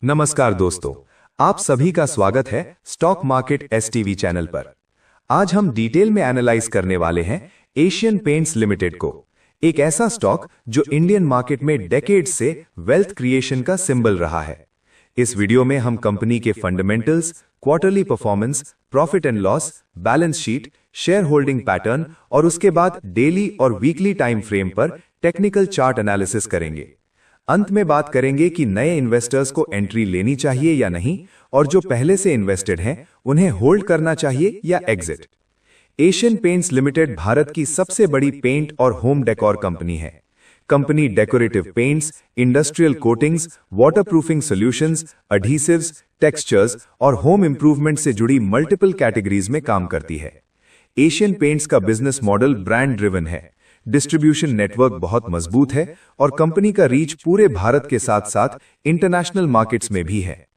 नमस्कार दोस्तों, आप सभी का स्वागत है स्टॉक मार्केट एसटीवी चैनल पर। आज हम डिटेल में एनालाइज करने वाले हैं एशियन पेंट्स लिमिटेड को, एक ऐसा स्टॉक जो इंडियन मार्केट में डेकेड्स से वेल्थ क्रिएशन का सिंबल रहा है। इस वीडियो में हम कंपनी के fundamentals, quarterly performance, profit and loss, balance sheet, share holding pattern और उसके बाद डेली और वीकली टाइम फ्रेम पर टेक्निकल चार्ट एनालिसिस करेंगे। अंत में बात करेंगे कि नए इन्वेस्टर्स को एंट्री लेनी चाहिए या नहीं, और जो पहले से इन्वेस्टेड हैं उन्हें होल्ड करना चाहिए या exit. Asian paints limited Bharat की सबसे बड़ी पेंट और होम डेकोर कंपनी है। Company decorative paints, industrial coatings, waterproofing solutions, adhesives, textures और होम इंप्रूवमेंट से जुड़ी मल्टीपल कैटेगरीज में काम करती है। एशियन पेंट्स का बिजनेस मॉडल ब्रांड ड्रिवन है। डिस्ट्रीब्यूशन नेटवर्क बहुत मजबूत है और कंपनी का रीच पूरे भारत के साथ साथ इंटरनेशनल मार्केट्स में भी है।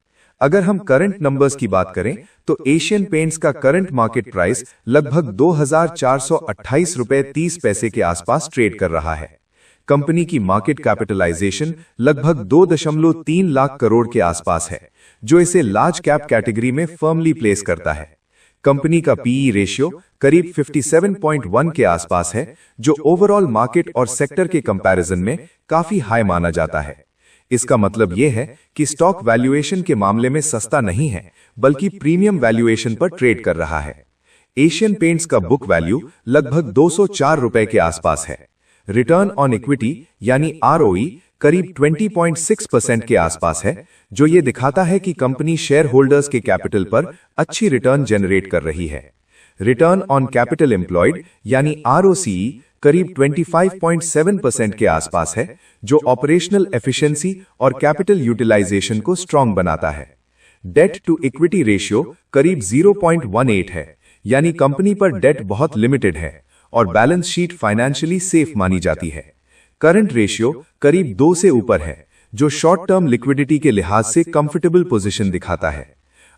अगर हम करंट नंबर्स की बात करें तो एशियन पेंट्स का करंट मार्केट प्राइस लगभग 2,428 रुपए 30 पैसे के आसपास ट्रेड कर रहा है। कंपनी की मार्केट कैपिटलाइजेशन लगभग 2.3 लाख करोड़ के आसपास है, जो इसे लार्ज कैप कैटेगरी में फर्मली प्लेस करता है। कंपनी का पीई रेशियो करीब 57.1 के आसपास है, जो ओवरऑल मार्केट और सेक्टर के कंपैरिजन में काफी हाई माना जाता है। इसका मतलब यह है कि स्टॉक वैल्यूएशन के मामले में सस्ता नहीं है, बल्कि प्रीमियम वैल्यूएशन पर ट्रेड कर रहा है। एशियन पेंट्स का बुक वैल्यू लगभग 204 रुपए के आसपास है। रिटर्न ऑन इक्विटी यानी आरओई करीब 20.6% के आसपास है, जो ये दिखाता है कि कंपनी शेयर होल्डर्स के कैपिटल पर अच्छी रिटर्न जनरेट कर रही है। रिटर्न ऑन कैपिटल एम्प्लॉयड यानी आरओसीई करीब 25.7% के आसपास है, जो ऑपरेशनल एफिशिएंसी और कैपिटल यूटिलाइजेशन को स्ट्रांग बनाता है। डेट टू इक्विटी रेशियो करीब 0.18 है, यानी कंपनी पर डेट बहुत लिमिटेड है और बैलेंस शीट फाइनेंशियली सेफ मानी जाती है। करंट रेशियो करीब 2 से ऊपर है, जो शॉर्ट टर्म लिक्विडिटी के लिहाज से कंफर्टेबल पोजीशन दिखाता है।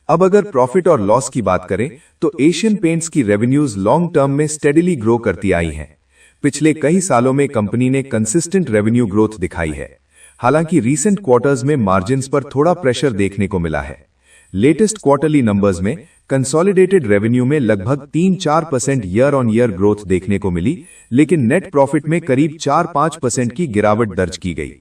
अब अगर प्रॉफिट और लॉस की बात करें तो एशियन पेंट्स की रेवेन्यूज लॉन्ग टर्म में स्टेडिली ग्रो करती आई हैं। पिछले कई सालों में कंपनी ने कंसिस्टेंट रेवेन्यू ग्रोथ दिखाई है। हालांकि रीसेंट क्वार्टर्स में मार्जिन्स पर थोड़ा प्रेशर देखने को मिला है। लेटेस्ट क्वार्टरली नंबर्स में कंसोलिडेटेड रेवेन्यू में लगभग 3-4% ईयर ऑन ईयर ग्रोथ देखने को मिली, लेकिन नेट प्रॉफिट में करीब 4-5% की गिरावट दर्ज की गई।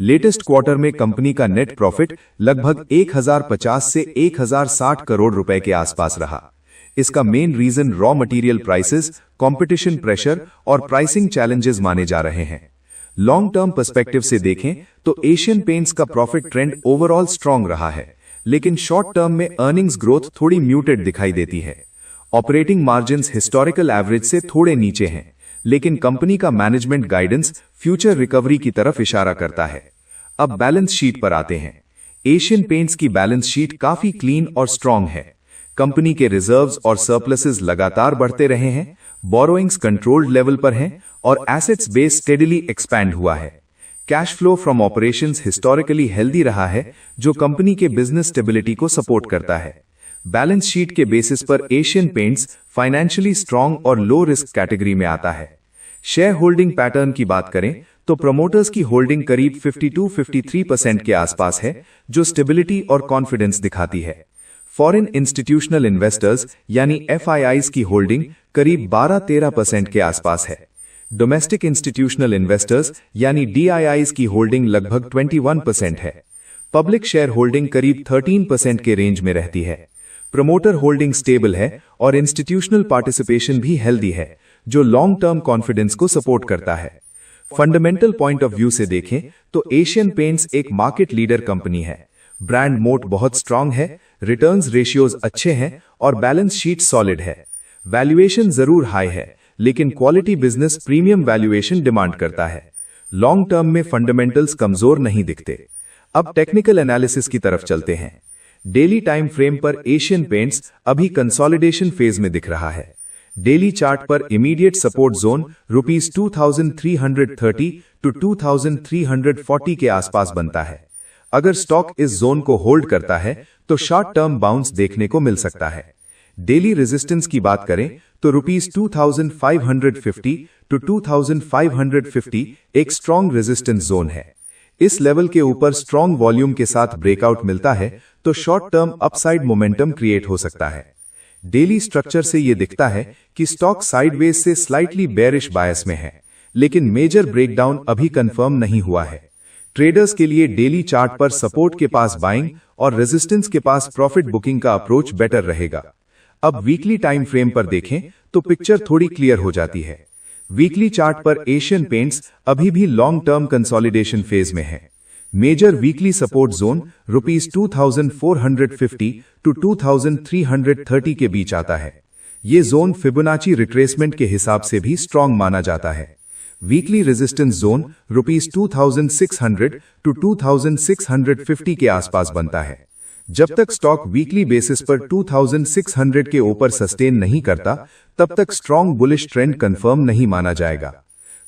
लेटेस्ट क्वार्टर में कंपनी का नेट प्रॉफिट लगभग 1,050 से 1,060 करोड़ रुपए के आसपास रहा। इसका main reason raw material prices, competition pressure और प्राइसिंग चैलेंजेस माने जा रहे हैं। लॉन्ग टर्म पर्सपेक्टिव से देखें तो एशियन पेंट्स का प्रॉफिट ट्रेंड ओवरऑल स्ट्रांग रहा है, लेकिन शॉर्ट टर्म में अर्निंग्स ग्रोथ थोड़ी म्यूटेड दिखाई देती है। ऑपरेटिंग मार्जिन्स हिस्टोरिकल एवरेज से थोड़े नीचे हैं, लेकिन कंपनी का मैनेजमेंट गाइडेंस फ्यूचर रिकवरी की तरफ इशारा करता है। अब बैलेंस शीट पर आते हैं। एशियन पेंट्स की बैलेंस शीट काफी क्लीन और स्ट्रांग है। कंपनी के रिजर्व्स और सरप्लसेस लगातार बढ़ते रहे हैं, बोरोइंग्स कंट्रोल्ड लेवल पर हैं और एसेट्स बेस स्टेडिली एक्सपैंड हुआ है। Cash flow from operations historically healthy रहा है, जो कंपनी के बिजनेस स्टेबिलिटी को सपोर्ट करता है। बैलेंस शीट के बेसिस पर एशियन पेंट्स फाइनेंशियली स्ट्रांग और लो रिस्क कैटेगरी में आता है। शेयर होल्डिंग पैटर्न की बात करें तो प्रमोटर्स की होल्डिंग करीब 52-53% के आसपास है, जो स्टेबिलिटी और कॉन्फिडेंस दिखाती है। फॉरेन इंस्टीट्यूशनल इन्वेस्टर्स यानी एफआईआईज की होल्डिंग करीब 12-13% के आसपास है। डोमेस्टिक इंस्टीट्यूशनल इन्वेस्टर्स यानी डीआईआईज की होल्डिंग लगभग 21% है। पब्लिक शेयर होल्डिंग करीब 13% के रेंज में रहती है। प्रमोटर होल्डिंग स्टेबल है और इंस्टीट्यूशनल पार्टिसिपेशन भी हेल्दी है, जो लॉन्ग टर्म कॉन्फिडेंस को सपोर्ट करता है। फंडामेंटल पॉइंट ऑफ व्यू से देखें तो एशियन पेंट्स एक मार्केट लीडर कंपनी है। ब्रांड मोट बहुत स्ट्रांग है, रिटर्न्स रेशियोज अच्छे हैं और बैलेंस शीट सॉलिड है। वैल्यूएशन जरूर हाई है, लेकिन quality business premium valuation demand करता है। लॉन्ग टर्म में फंडामेंटल्स कमजोर नहीं दिखते। अब टेक्निकल एनालिसिस की तरफ चलते हैं। डेली टाइम फ्रेम पर एशियन पेंट्स अभी कंसोलिडेशन फेज में दिख रहा है। डेली चार्ट पर इमीडिएट सपोर्ट जोन ₹2330 to 2340 के आसपास बनता है। अगर स्टॉक इस जोन को होल्ड करता है तो शॉर्ट टर्म बाउंस देखने को मिल सकता है। डेली रेजिस्टेंस की बात करें तो ₹2550 to 2550 एक स्ट्रॉन्ग रेजिस्टेंस जोन है। इस लेवल के ऊपर स्ट्रॉन्ग वॉल्यूम के साथ ब्रेकआउट मिलता है तो short term upside momentum create हो सकता है। डेली स्ट्रक्चर से यह दिखता है कि स्टॉक साइडवेज से स्लाइटली बेयरिश बायस में है, लेकिन मेजर ब्रेकडाउन अभी कंफर्म नहीं हुआ है। ट्रेडर्स के लिए डेली चार्ट पर सपोर्ट के पास बाइंग और रेजिस्टेंस के पास प्रॉफिट बुकिंग का अप्रोच बेटर रहेगा। अब वीकली टाइम फ्रेम पर देखें तो पिक्चर थोड़ी क्लियर हो जाती है। वीकली चार्ट पर एशियन पेंट्स अभी भी लॉन्ग टर्म कंसोलिडेशन फेज में है। Major weekly support zone ₹2450 to 2330 के बीच आता है। ये जोन फिबोनाची रिट्रेसमेंट के हिसाब से भी स्ट्रॉन्ग माना जाता है। वीकली रेजिस्टेंस जोन ₹2600 टू 2650 के आसपास बनता है। जब तक स्टॉक वीकली बेसिस पर 2600 के ऊपर सस्टेन नहीं करता, तब तक स्ट्रॉन्ग बुलिश ट्रेंड कंफर्म नहीं माना जाएगा।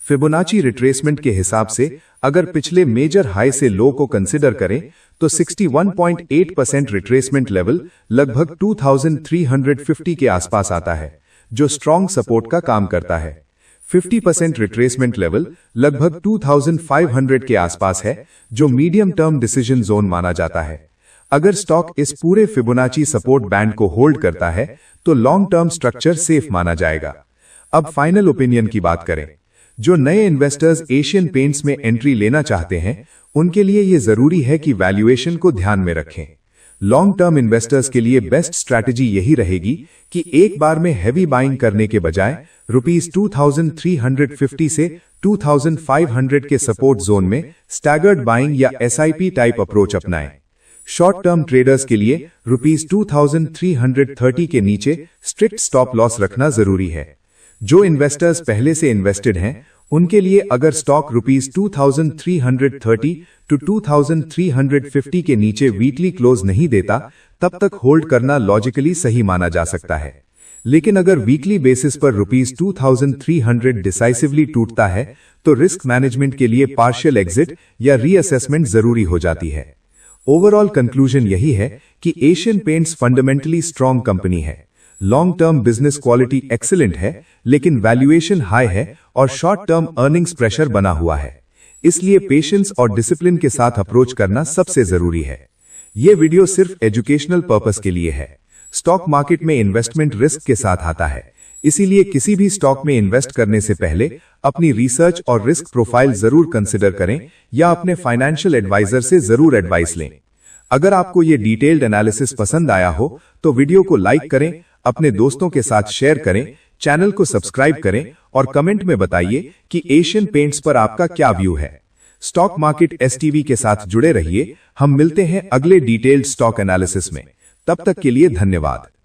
फिबोनाची रिट्रेसमेंट के हिसाब से अगर पिछले मेजर हाई से लो को कंसिडर करें तो 61.8% रिट्रेसमेंट लेवल लगभग 2350 के आसपास आता है, जो स्ट्रॉन्ग सपोर्ट का काम करता है। 50% रिट्रेसमेंट लेवल लगभग 2500 के आसपास है, जो मीडियम टर्म डिसीजन जोन माना जाता है। अगर स्टॉक इस पूरे फिबोनाची सपोर्ट बैंड को होल्ड करता है तो लॉन्ग टर्म स्ट्रक्चर सेफ माना जाएगा। अब फाइनल ओपिनियन की बात करें। जो नए इन्वेस्टर्स एशियन पेंट्स में एंट्री लेना चाहते हैं, उनके लिए यह जरूरी है कि वैल्यूएशन को ध्यान में रखें। लॉन्ग टर्म इन्वेस्टर्स के लिए बेस्ट स्ट्रैटेजी यही रहेगी कि एक बार में हैवी बाइंग करने के बजाय ₹2350 से 2500 के सपोर्ट जोन में स्टैगर्ड बाइंग या SIP टाइप अप्रोच अपनाएं। शॉर्ट टर्म ट्रेडर्स के लिए ₹2330 के नीचे स्ट्रिक्ट स्टॉप लॉस रखना जरूरी है। जो इन्वेस्टर्स पहले से इन्वेस्टेड हैं, उनके लिए अगर स्टॉक ₹2330 टू 2350 के नीचे वीकली क्लोज नहीं देता, तब तक होल्ड करना लॉजिकली सही माना जा सकता है। लेकिन अगर वीकली बेसिस पर ₹2300 डिसाइसिवली टूटता है तो रिस्क मैनेजमेंट के लिए पार्शियल एग्जिट या रीअसेसमेंट जरूरी हो जाती है। ओवरऑल कंक्लूजन यही है कि Asian Paints fundamentally strong company है। Long term business quality excellent है, लेकिन वैल्यूएशन हाई है और शॉर्ट टर्म अर्निंग्स प्रेशर बना हुआ है। इसलिए पेशेंस और डिसिप्लिन के साथ अप्रोच करना सबसे जरूरी है। यह वीडियो सिर्फ एजुकेशनल पर्पस के लिए है। स्टॉक मार्केट में इन्वेस्टमेंट रिस्क के साथ आता है, इसीलिए किसी भी स्टॉक में इन्वेस्ट करने से पहले अपनी रिसर्च और रिस्क प्रोफाइल जरूर कंसिडर करें या अपने फाइनेंशियल एडवाइजर से जरूर एडवाइस लें। अगर आपको यह डिटेल्ड एनालिसिस पसंद आया हो तो वीडियो को लाइक करें, अपने दोस्तों के साथ शेयर करें, चैनल को सब्सक्राइब करें और कमेंट में बताइए कि एशियन पेंट्स पर आपका क्या व्यू है। स्टॉक मार्केट STV के साथ जुड़े रहिए। हम मिलते हैं अगले डिटेल्ड स्टॉक एनालिसिस में। तब तक के लिए धन्यवाद।